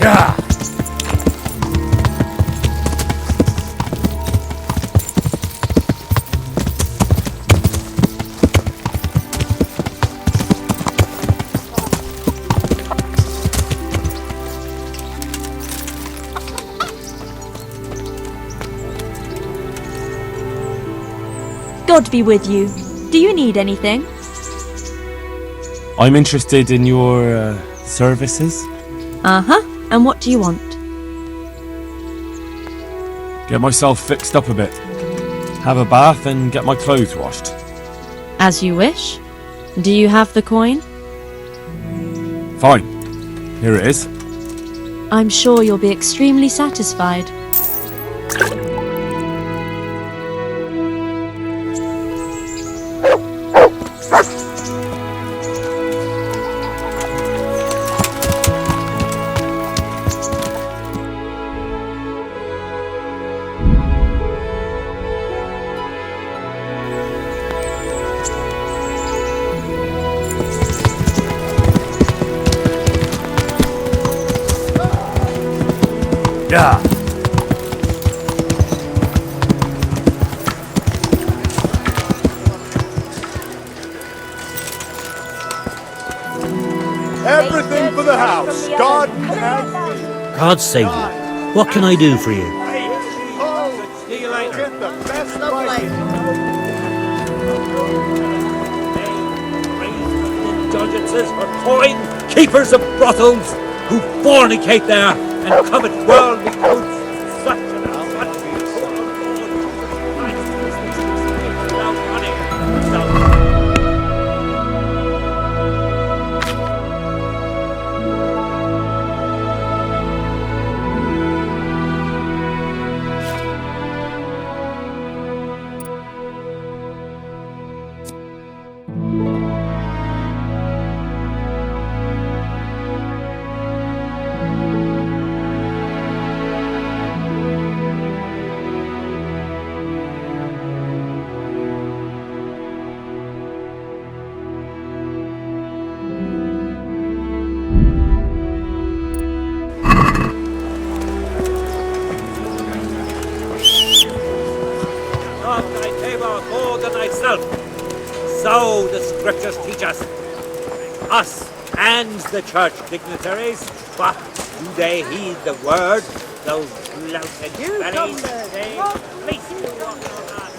Yeah. God be with you. Do you need anything? I'm interested in your services. Uh-huh. And what do you want? Get myself fixed up a bit. Have a bath and get my clothes washed. As you wish. Do you have the coin? Fine. Here it is. I'm sure you'll be extremely satisfied. Yeah. Everything for the house. Garden and... God save you. What can I do for you? Oh, see you later. Get the best price. Indulgences for coin, keepers of brothels, who fornicate there and covet worldly goods. Such and such. Without money, without more than thyself. So the scriptures teach us and the church dignitaries. But do they heed the word? Those flouted bellies, they fleece you on your ass.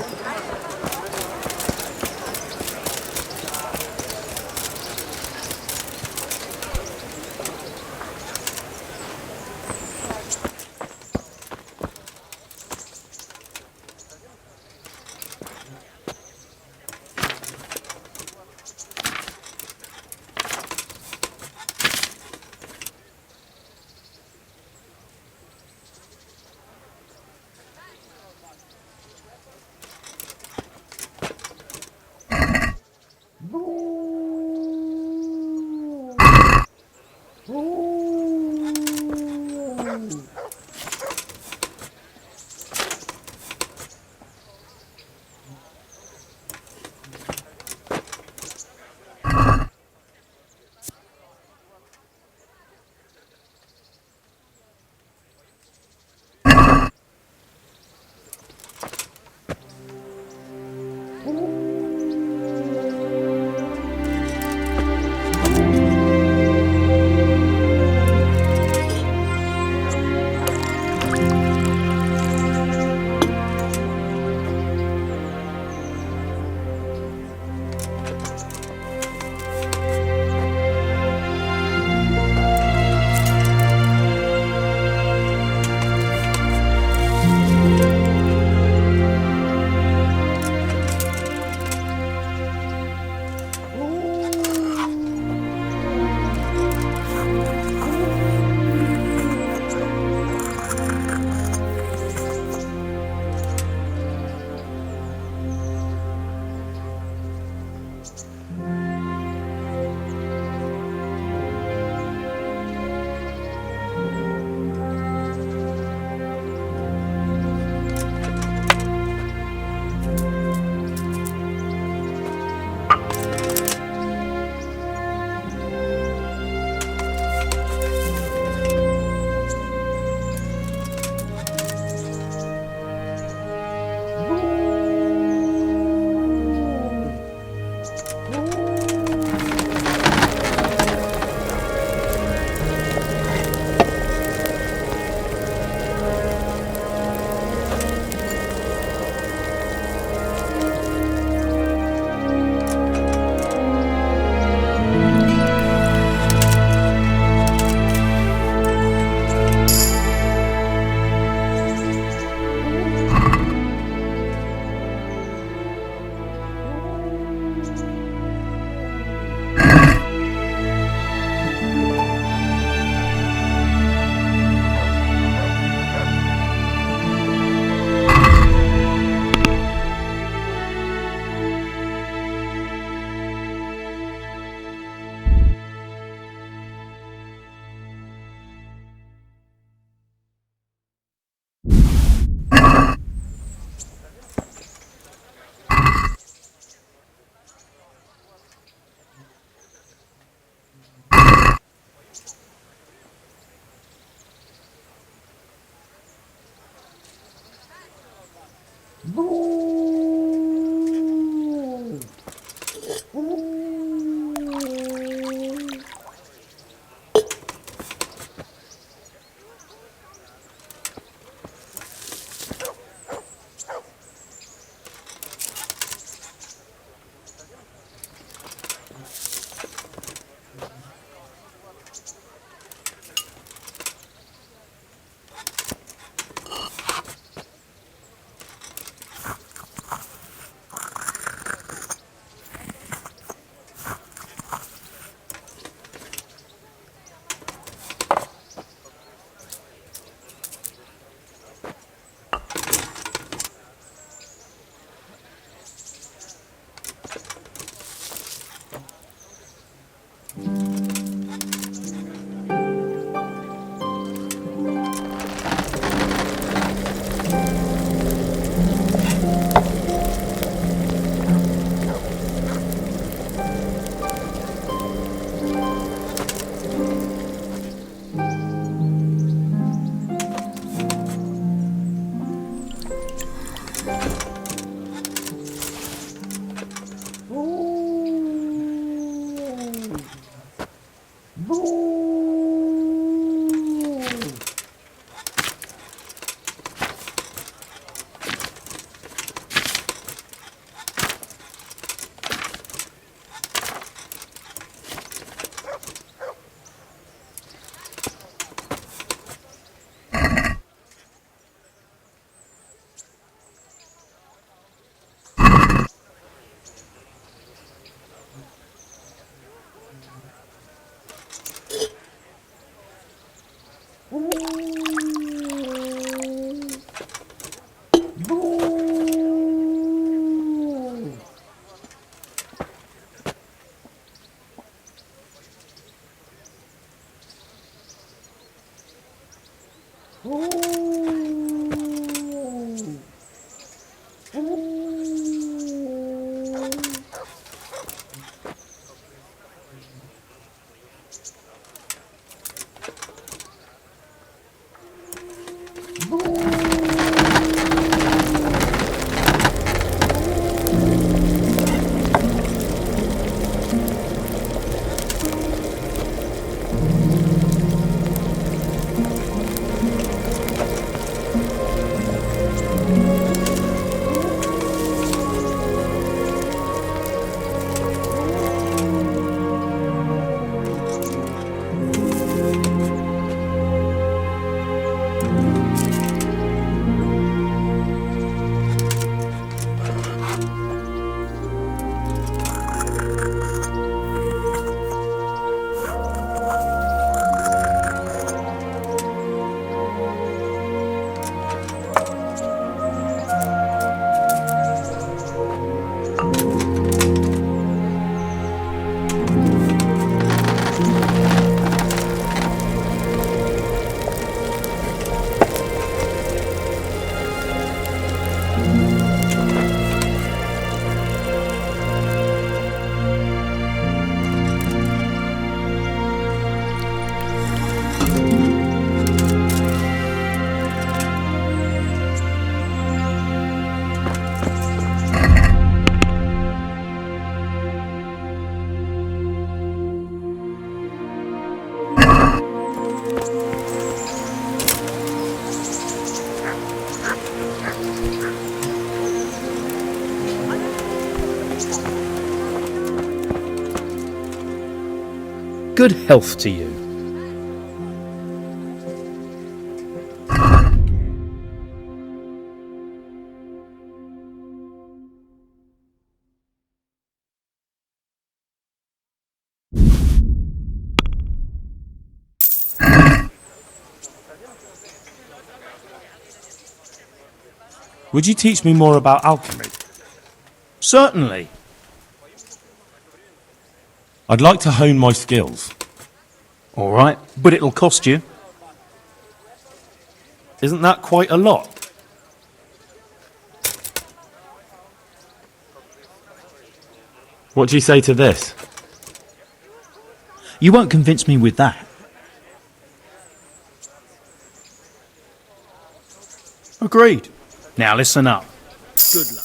Good health to you. Would you teach me more about alchemy? Certainly. I'd like to hone my skills. All right, but it'll cost you. Isn't that quite a lot? What do you say to this? You won't convince me with that. Agreed. Now listen up. Good luck.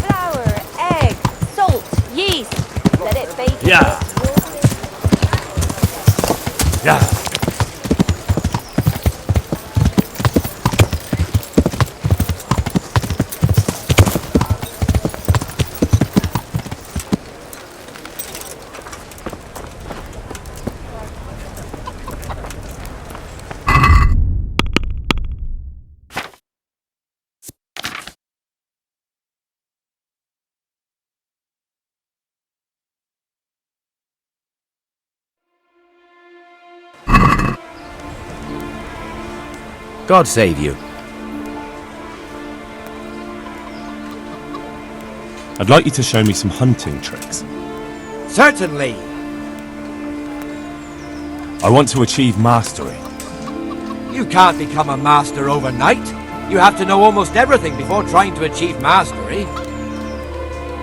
Flour, egg, salt, yeast. Let it bake. Yeah. Yeah. God save you. I'd like you to show me some hunting tricks. Certainly. I want to achieve mastery. You can't become a master overnight. You have to know almost everything before trying to achieve mastery.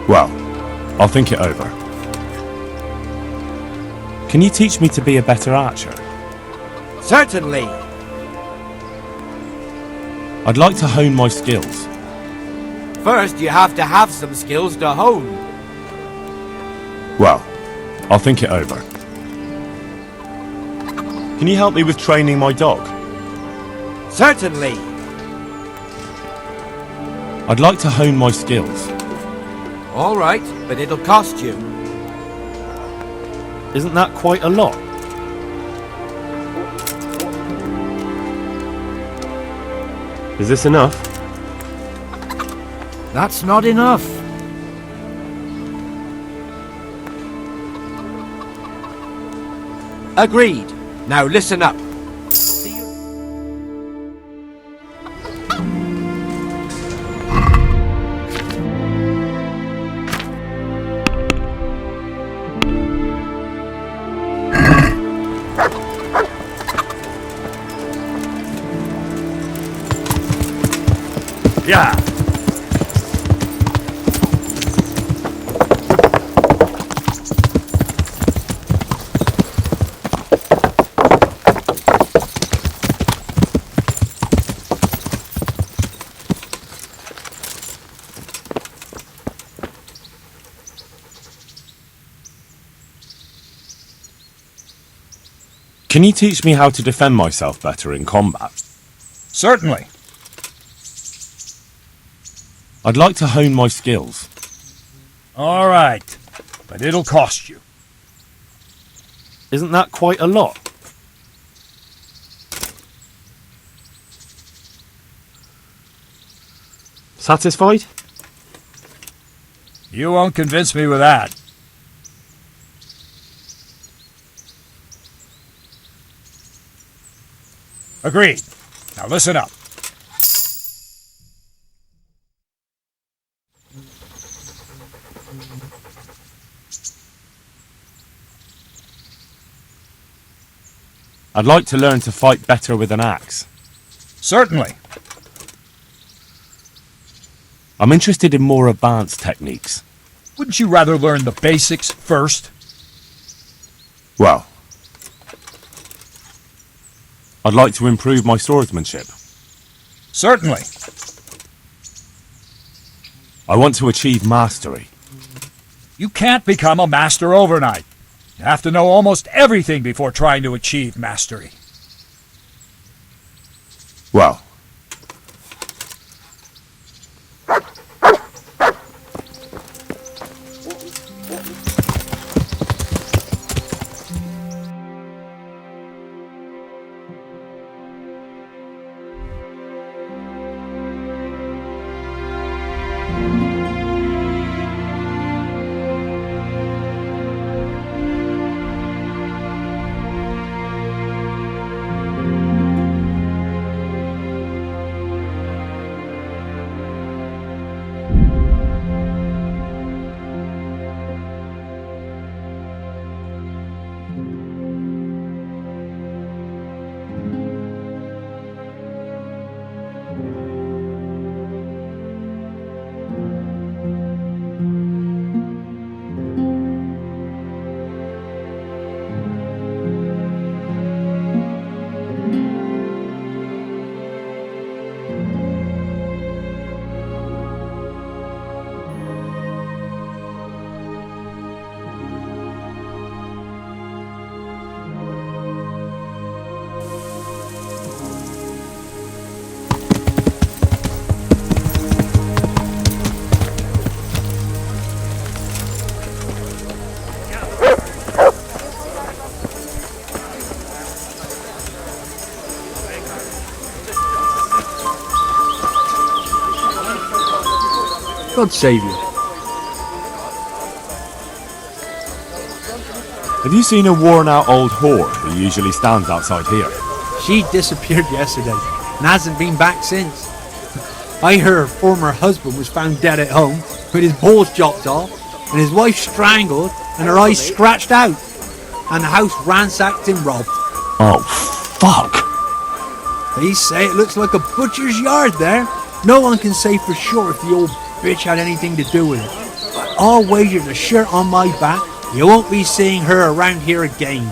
Well, I'll think it over. Can you teach me to be a better archer? Certainly. I'd like to hone my skills. First, you have to have some skills to hone. Well, I'll think it over. Can you help me with training my dog? Certainly. I'd like to hone my skills. All right, but it'll cost you. Isn't that quite a lot? Is this enough? That's not enough. Agreed. Now listen up. Yeah. Can you teach me how to defend myself better in combat? Certainly. I'd like to hone my skills. All right, but it'll cost you. Isn't that quite a lot? Satisfied? You won't convince me with that. Agreed. Now listen up. I'd like to learn to fight better with an axe. Certainly. I'm interested in more advanced techniques. Wouldn't you rather learn the basics first? Well, I'd like to improve my swordsmanship. Certainly. I want to achieve mastery. You can't become a master overnight. You have to know almost everything before trying to achieve mastery. Well, God save you. have you seen a worn-out old whore who usually stands outside here? She disappeared yesterday and hasn't been back since. I heard her former husband was found dead at home with his balls chopped off and his wife strangled and her eyes scratched out and the house ransacked and robbed. Oh, fuck! They say it looks like a butcher's yard there. No one can say for sure if the old bitch had anything to do with it. But I'll wager the shirt on my back you won't be seeing her around here again.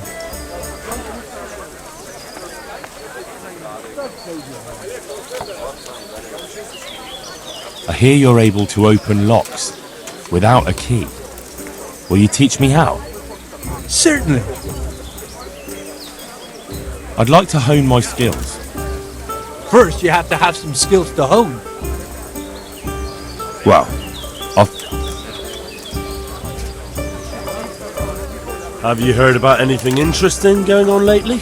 I hear you're able to open locks without a key. Will you teach me how? Certainly. I'd like to hone my skills. First, you have to have some skills to hone. Well, Have you heard about anything interesting going on lately?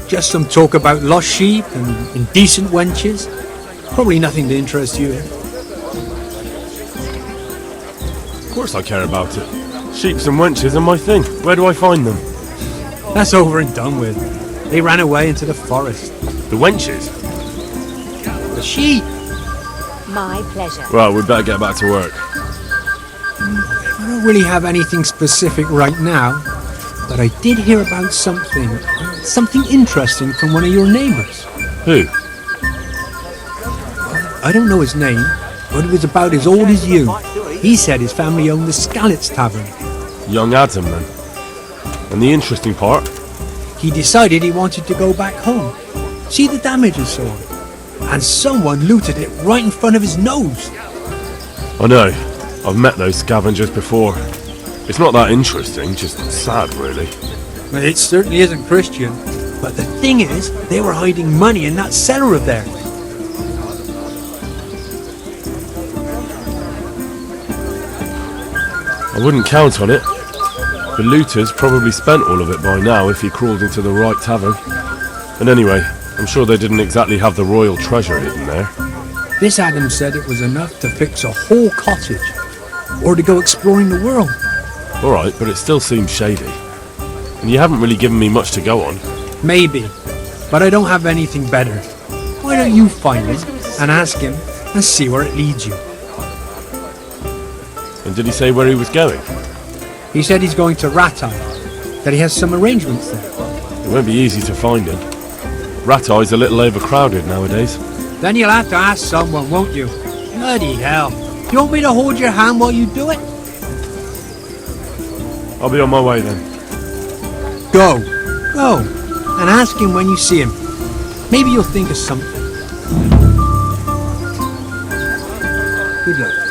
Just some talk about lost sheep and indecent wenches. Probably nothing to interest you. Of course I care about it. Sheeps and wenches are my thing. Where do I find them? That's over and done with. They ran away into the forest. The wenches? The sheep. My pleasure. Well, we'd better get back to work. I don't really have anything specific right now, but I did hear about something interesting from one of your neighbors. Who? I don't know his name, but it was about as old as you. He said his family owned the Scallots Tavern. Young Adam, then. And the interesting part? He decided he wanted to go back home, see the damage and so on. And someone looted it right in front of his nose. I know. I've met those scavengers before. It's not that interesting, just sad, really. Well, it certainly isn't Christian. But the thing is, they were hiding money in that cellar of theirs. I wouldn't count on it. The looters probably spent all of it by now if he crawled into the right tavern. And anyway, I'm sure they didn't exactly have the royal treasure hidden there. This Adam said it was enough to fix a whole cottage, or to go exploring the world. Alright, but it still seems shady. And you haven't really given me much to go on. Maybe, but I don't have anything better. Why don't you find him and ask him and see where it leads you? And did he say where he was going? He said he's going to Ratai, that he has some arrangements there. It won't be easy to find him. Ratai's a little overcrowded nowadays. Then you'll have to ask someone, won't you? Bloody hell. Do you want me to hold your hand while you do it? I'll be on my way then. Go, and ask him when you see him. Maybe you'll think of something. Good luck.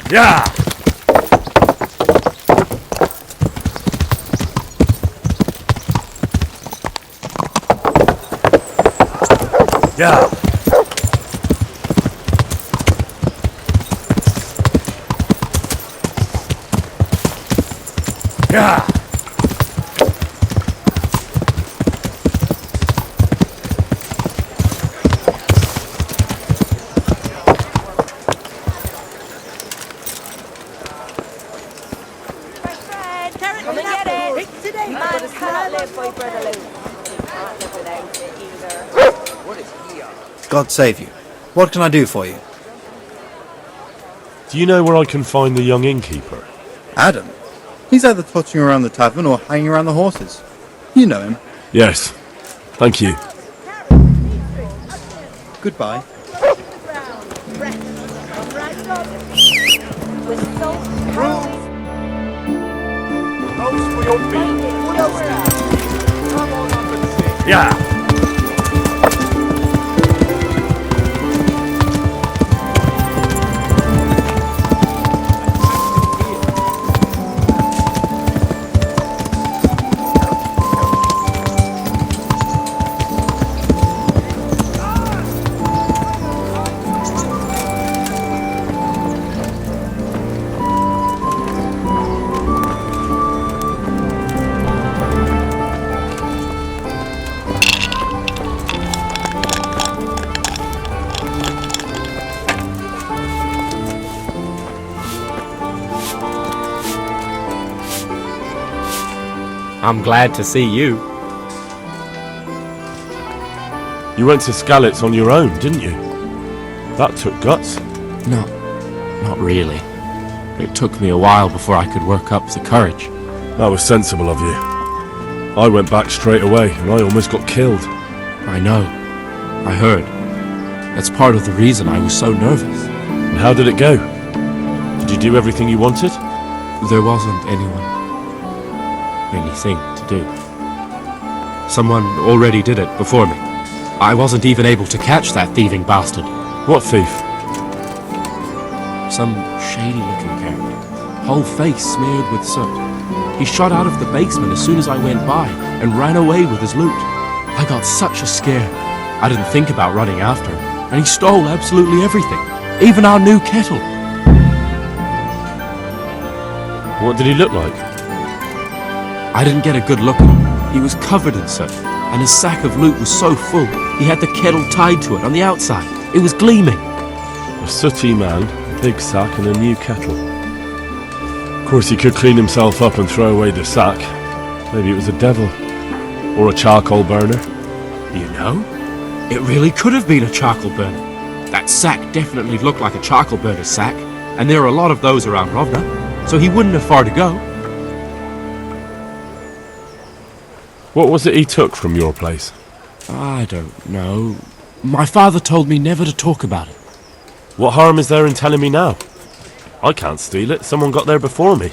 Yeah! Yeah! Yeah! Come and get it. Man cannot live by bread alone. Can't live without it either. God save you. What can I do for you? Do you know where I can find the young innkeeper? Adam? He's either touching around the tavern or hanging around the horses. You know him. Yes. Thank you. Goodbye. With salt, Those for your feet. What else do you? Come on up and sit. Yeah! I'm glad to see you. You went to Skalitz on your own, didn't you? That took guts. Not really. It took me a while before I could work up the courage. That was sensible of you. I went back straight away and I almost got killed. I know. I heard. That's part of the reason I was so nervous. And how did it go? Did you do everything you wanted? There wasn't anything to do. Someone already did it before me. I wasn't even able to catch that thieving bastard. What thief? Some shady-looking character. Whole face smeared with soot. He shot out of the basement as soon as I went by and ran away with his loot. I got such a scare. I didn't think about running after him, and he stole absolutely everything, even our new kettle. What did he look like? I didn't get a good look at him. He was covered in soot, and his sack of loot was so full, he had the kettle tied to it on the outside. It was gleaming. A sooty man, a big sack and a new kettle. Of course he could clean himself up and throw away the sack. Maybe it was a devil. Or a charcoal burner. You know, it really could have been a charcoal burner. That sack definitely looked like a charcoal burner's sack, and there are a lot of those around Rovna, so he wouldn't have far to go. What was it he took from your place? I don't know. My father told me never to talk about it. What harm is there in telling me now? I can't steal it. Someone got there before me.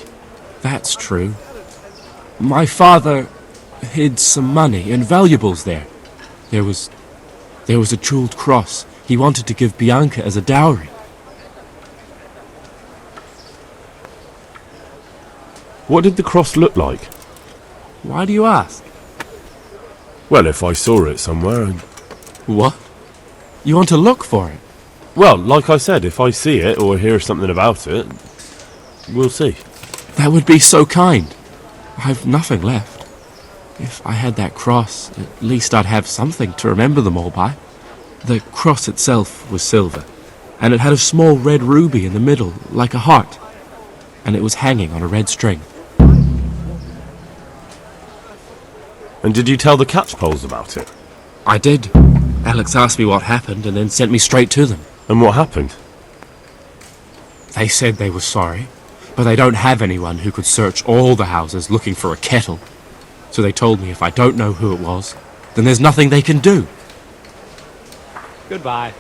That's true. My father hid some money and valuables there. There was a jeweled cross he wanted to give Bianca as a dowry. What did the cross look like? Why do you ask? Well, if I saw it somewhere... What? You want to look for it? Well, like I said, if I see it or hear something about it, we'll see. That would be so kind. I've nothing left. If I had that cross, at least I'd have something to remember them all by. The cross itself was silver, and it had a small red ruby in the middle, like a heart, and it was hanging on a red string. And did you tell the catchpoles about it? I did. Alex asked me what happened and then sent me straight to them. And what happened? They said they were sorry, but they don't have anyone who could search all the houses looking for a kettle. So they told me if I don't know who it was, then there's nothing they can do. Goodbye.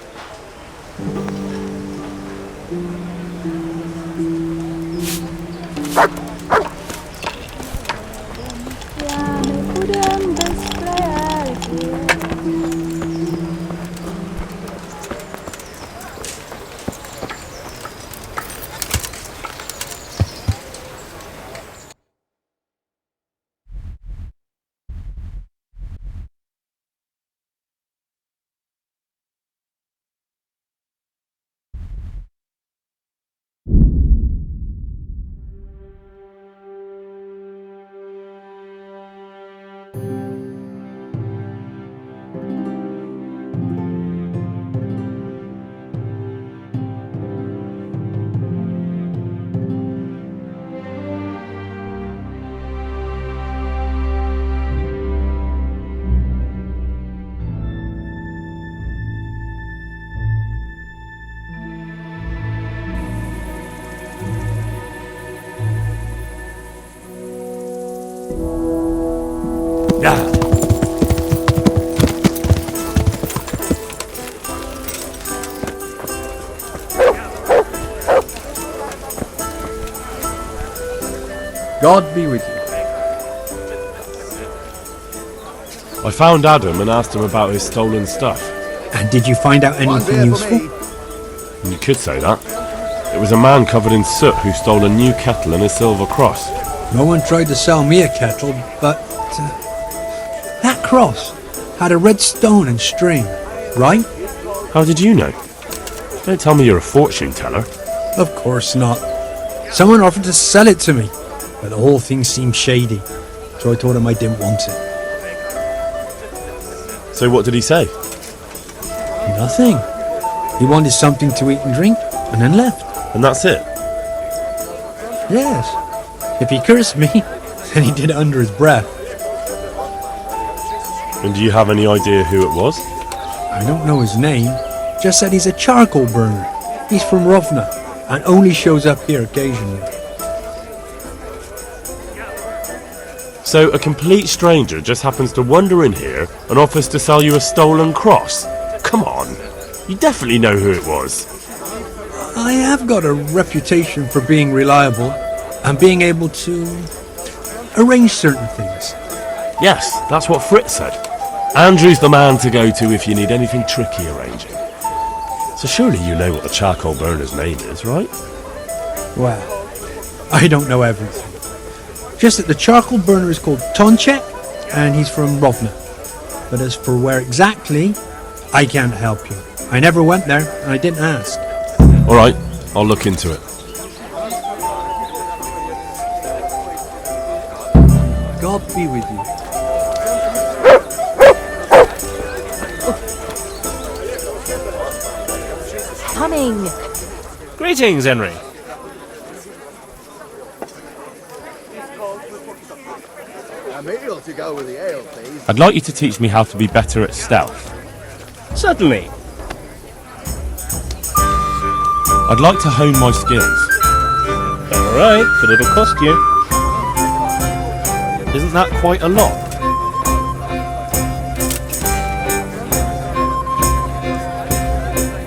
God be with you. I found Adam and asked him about his stolen stuff. And did you find out anything useful? You could say that. It was a man covered in soot who stole a new kettle and a silver cross. No one tried to sell me a kettle, but that cross had a red stone and string, right? How did you know? Don't tell me you're a fortune teller. Of course not. Someone offered to sell it to me, but the whole thing seemed shady, so I told him I didn't want it. So what did he say? Nothing. He wanted something to eat and drink, and then left. And that's it? Yes. If he cursed me, then he did it under his breath. And do you have any idea who it was? I don't know his name, just said he's a charcoal burner. He's from Rovna, and only shows up here occasionally. So a complete stranger just happens to wander in here and offers to sell you a stolen cross? Come on, you definitely know who it was. I have got a reputation for being reliable and being able to arrange certain things. Yes, that's what Fritz said. Andrew's the man to go to if you need anything tricky arranging. So surely you know what the charcoal burner's name is, right? Well, I don't know everything. Just that the charcoal burner is called Tonchek, and he's from Rovna. But as for where exactly, I can't help you. I never went there, and I didn't ask. All right, I'll look into it. God be with you. Coming. Greetings, Henry. A meal to go with the ale, please. I'd like you to teach me how to be better at stealth. Certainly. I'd like to hone my skills. Alright, but it'll cost you. Isn't that quite a lot?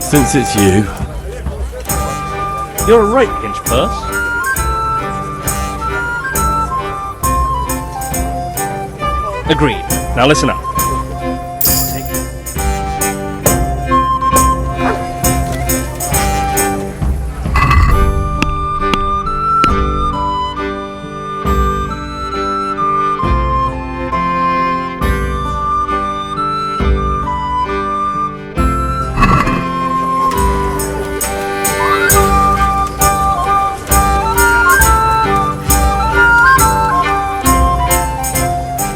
Since it's you, You're a right pinch purse. Agreed. Now listen up.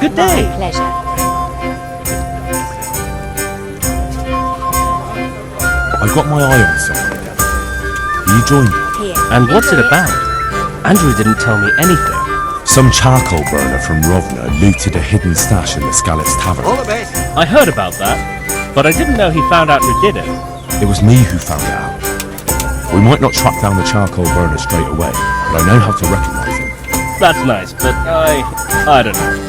Good day. Pleasure. I got my eye on someone again. Will you join me? Here. And what's it about? Andrew didn't tell me anything. Some charcoal burner from Rovna looted a hidden stash in the Scallops Tavern. All the best. I heard about that, but I didn't know he found out who did it. It was me who found it out. We might not track down the charcoal burner straight away, but I know how to recognize him. That's nice, but I don't know.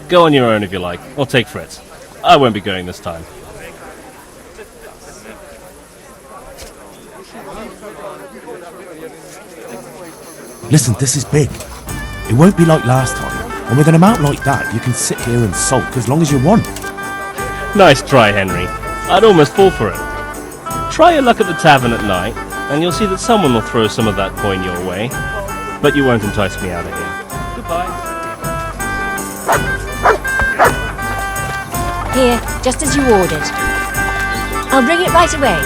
Go on your own if you like, or take Fritz. I won't be going this time. Listen, this is big. It won't be like last time. And with an amount like that, you can sit here and sulk as long as you want. Nice try, Henry. I'd almost fall for it. Try your luck at the tavern at night, and you'll see that someone will throw some of that coin your way. But you won't entice me out of here. Goodbye. Here, just as you ordered. I'll bring it right away.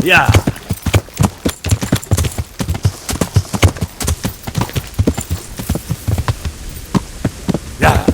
Yeah. Yeah.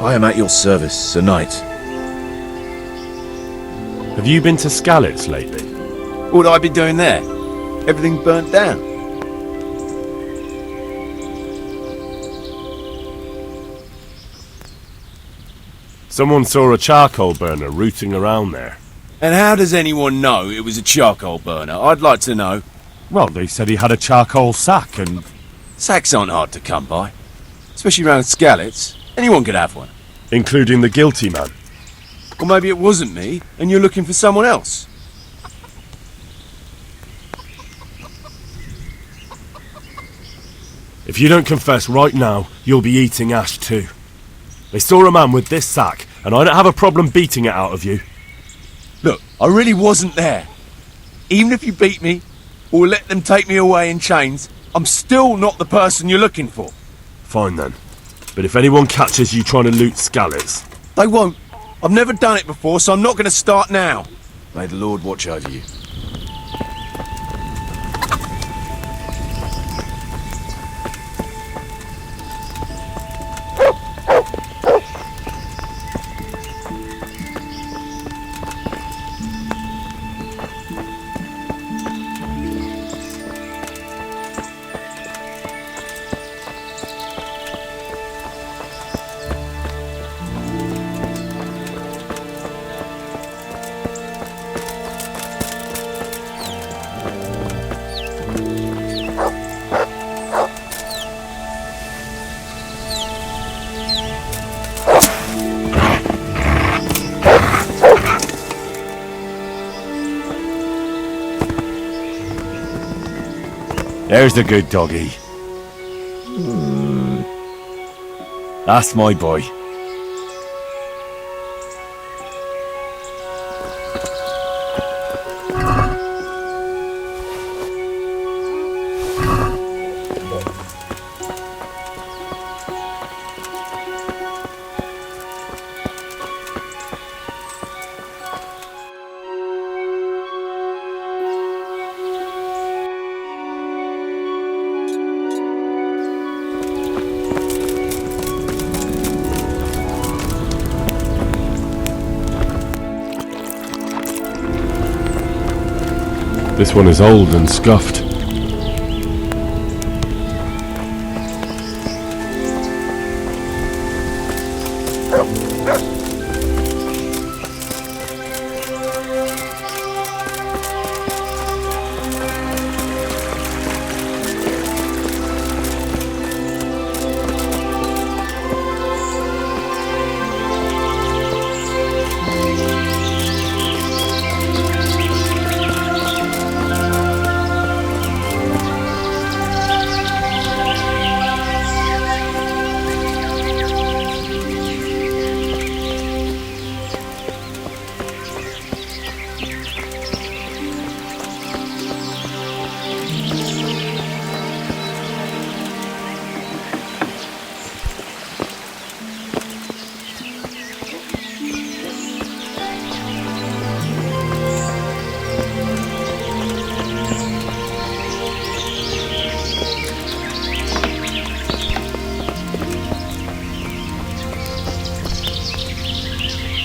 I am at your service, Sir Knight. Have you been to Skalitz lately? What have I been doing there? Everything burnt down. Someone saw a charcoal burner rooting around there. And how does anyone know it was a charcoal burner? I'd like to know. Well, they said he had a charcoal sack and... Sacks aren't hard to come by. Especially around Skalitz. Anyone could have one. Including the guilty man. Or maybe it wasn't me, and you're looking for someone else. If you don't confess right now, you'll be eating ash too. They saw a man with this sack, and I don't have a problem beating it out of you. Look, I really wasn't there. Even if you beat me, or let them take me away in chains, I'm still not the person you're looking for. Fine then. But if anyone catches you trying to loot Skalitz... They won't. I've never done it before, so I'm not going to start now. May the Lord watch over you. There's the good doggy. That's my boy. This one is old and scuffed.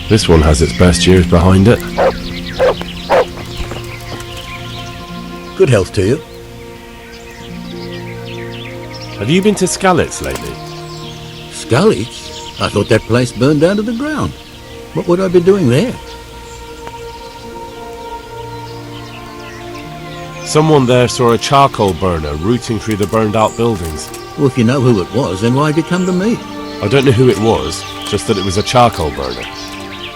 This one has its best years behind it. Good health to you. Have you been to Skalitz lately? Skalitz? I thought that place burned down to the ground. What would I be doing there? Someone there saw a charcoal burner rooting through the burned out buildings. Well, if you know who it was, then why'd you come to me? I don't know who it was, just that it was a charcoal burner.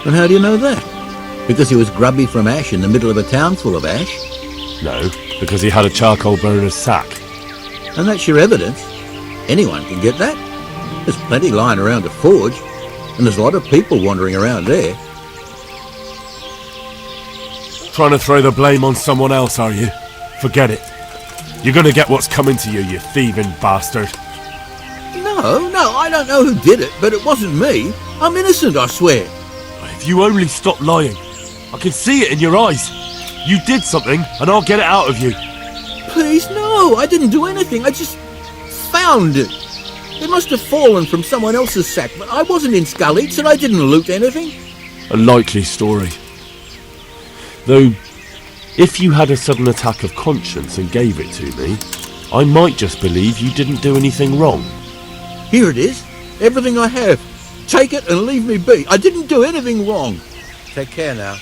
And how do you know that? Because he was grubby from ash in the middle of a town full of ash? No, because he had a charcoal burner's sack. And that's your evidence? Anyone can get that. There's plenty lying around a forge, and there's a lot of people wandering around there. Trying to throw the blame on someone else, are you? Forget it. You're gonna get what's coming to you, you thieving bastard. No, I don't know who did it, but it wasn't me. I'm innocent, I swear. If you only stop lying, I can see it in your eyes. You did something, and I'll get it out of you. Please, no, I didn't do anything. I just found it. They must have fallen from someone else's sack, but I wasn't in Scully's and I didn't loot anything. A likely story. Though, if you had a sudden attack of conscience and gave it to me, I might just believe you didn't do anything wrong. Here it is. Everything I have. Take it and leave me be. I didn't do anything wrong. Take care now.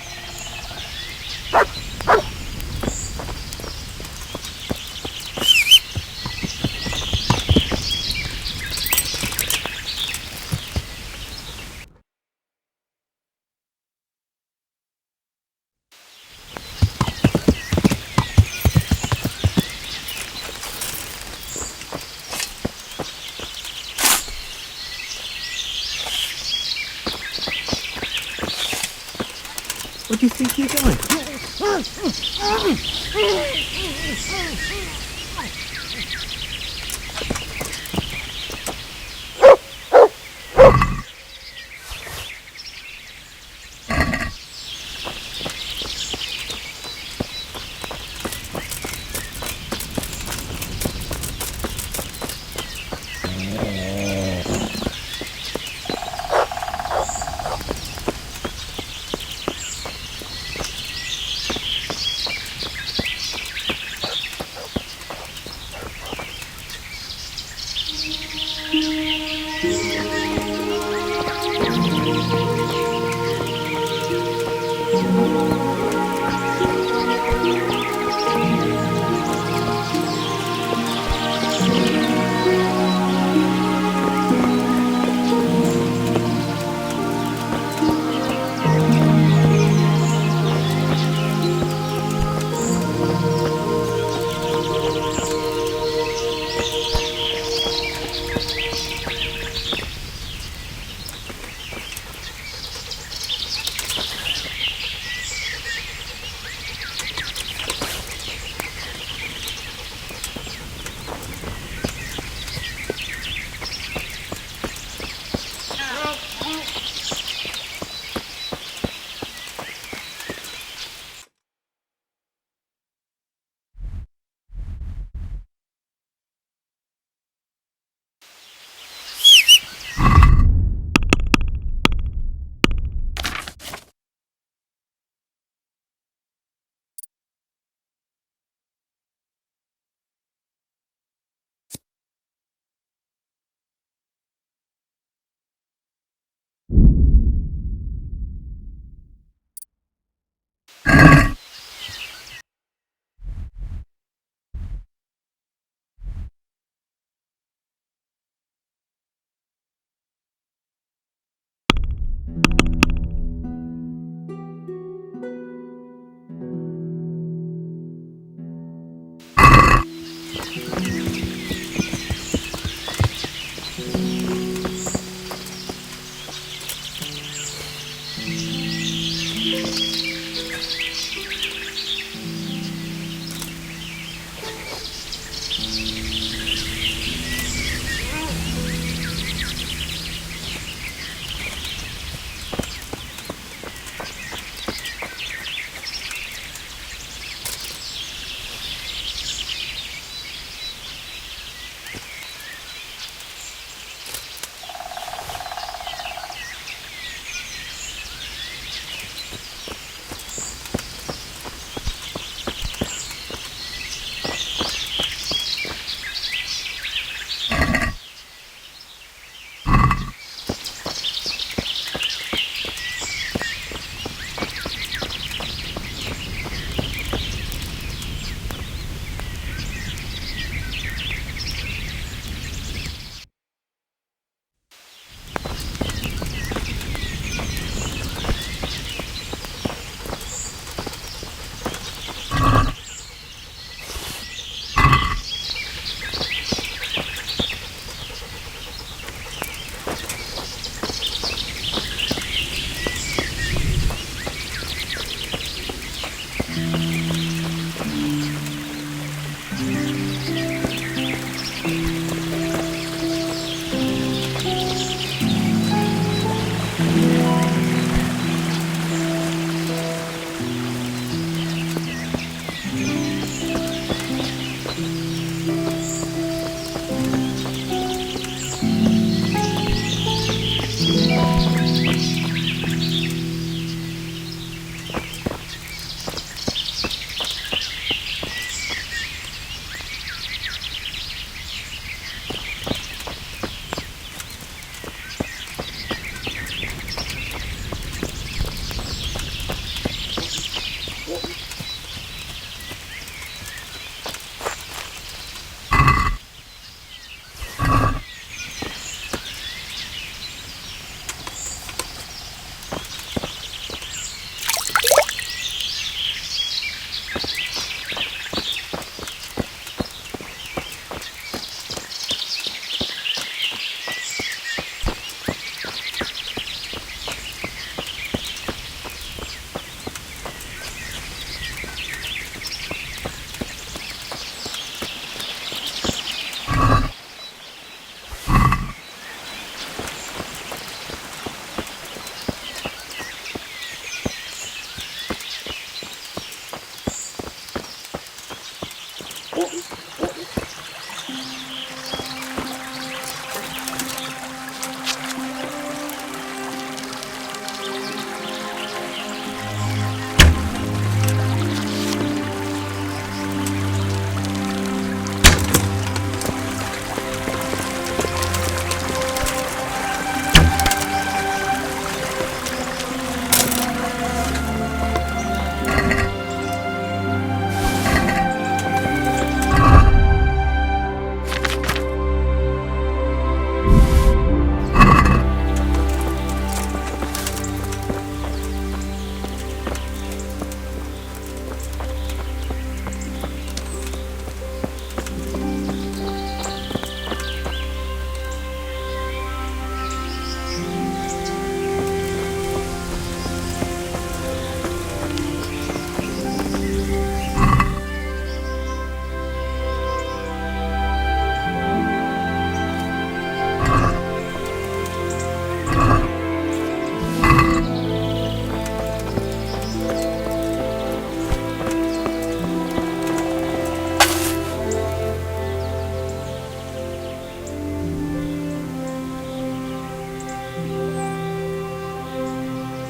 What do you think you're doing?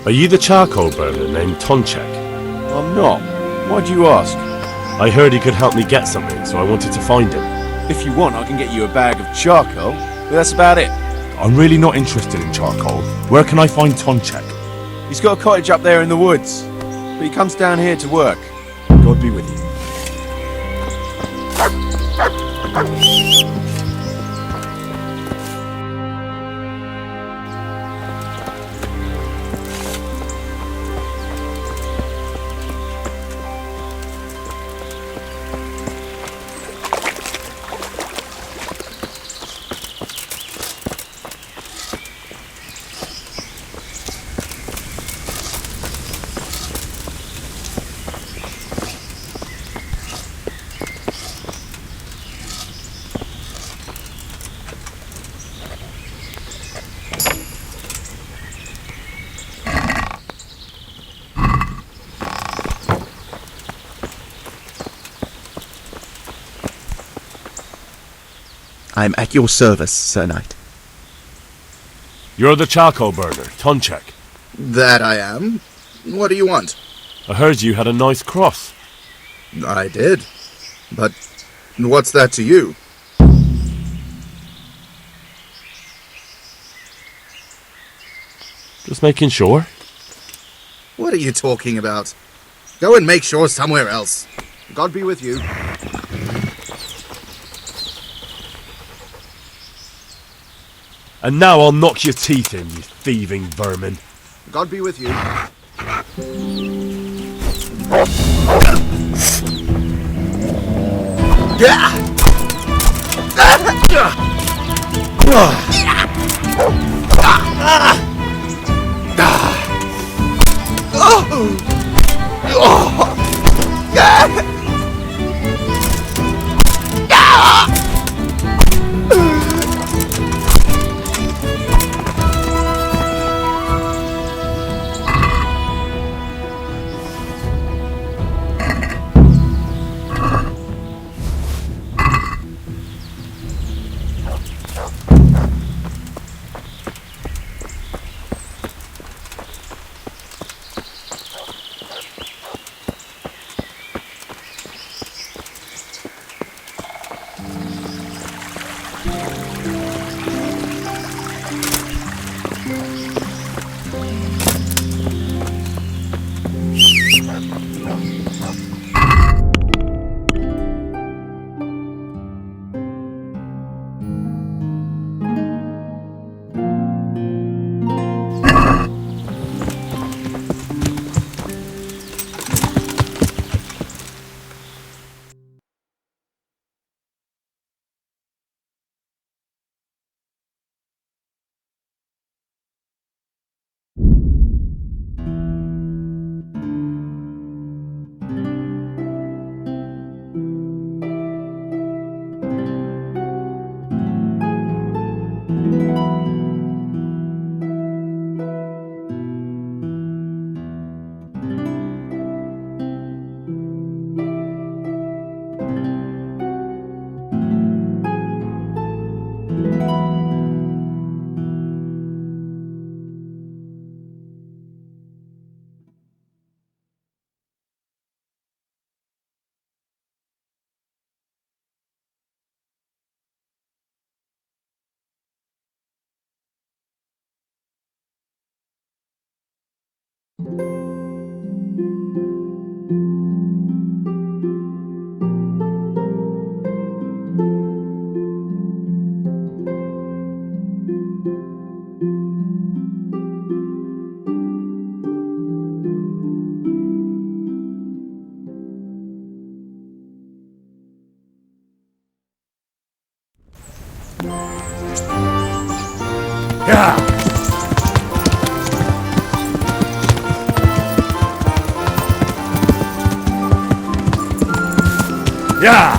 Are you the charcoal burner named Tonchek? I'm not. Why do you ask? I heard he could help me get something, so I wanted to find him. If you want, I can get you a bag of charcoal, but that's about it. I'm really not interested in charcoal. Where can I find Tonchek? He's got a cottage up there in the woods, but he comes down here to work. God be with you. I'm at your service, Sir Knight. You're the charcoal burner, Tonchek. That I am. What do you want? I heard you had a nice cross. I did. But what's that to you? Just making sure. What are you talking about? Go and make sure somewhere else. God be with you. And now I'll knock your teeth in, you thieving vermin. God be with you. Yeah! Yeah!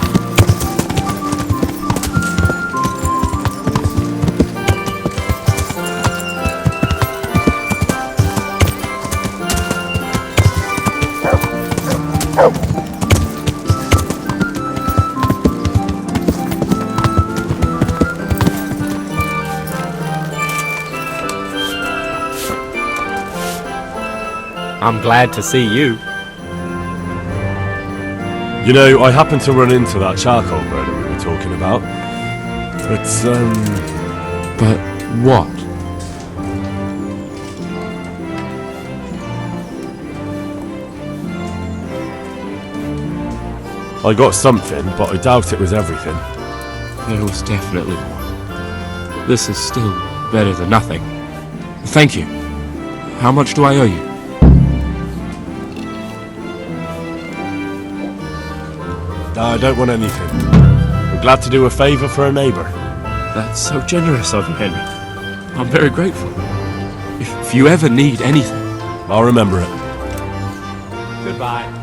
I'm glad to see you. You know, I happened to run into that charcoal burner we were talking about. But what? I got something, but I doubt it was everything. There was definitely more. This is still better than nothing. Thank you. How much do I owe you? I don't want anything. I'm glad to do a favour for a neighbour. That's so generous of you, Henry. I'm very grateful. If you ever need anything, I'll remember it. Goodbye.